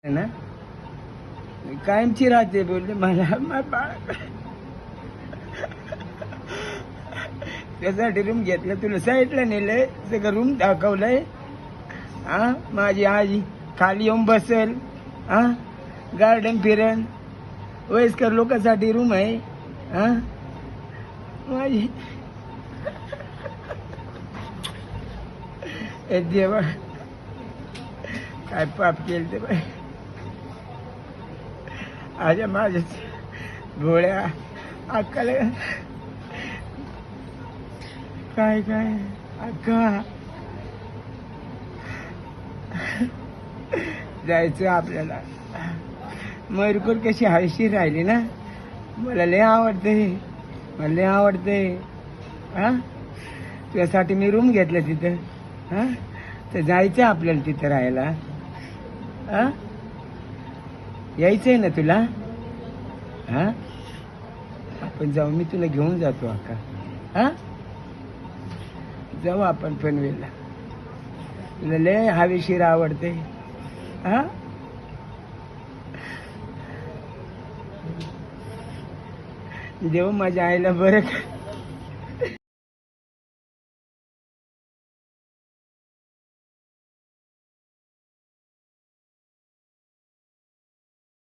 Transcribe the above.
है ना कायमची राहते बोलले मला बाळ त्यासाठी रूम घेतलं तुला साईडला नेलंय सगळं रूम दाखवलंय हा माझी आजी खाली येऊन बसेल हा गार्डन फिरण वयस्कर लोकांसाठी रूम आहे हा माझी ए देवा काय पाप केलं ते बाई आज माझ्या भोळ्या अक्काला काय काय अक्का जायचं आपल्याला मयूरकोट कशी हळशी राहिली ना मला लय आवडते मला लय आवडते हा तुझ्यासाठी मी रूम घेतलं तिथं हा तर जायचं आपल्याला तिथं राहायला हा यायचंय ना तुला हा आपण जाऊ मी तुला घेऊन जातो अक्का हा जाऊ आपण पनवेलला तुला लय हवेशीर आवडते हा देव माझ्या आईला बरं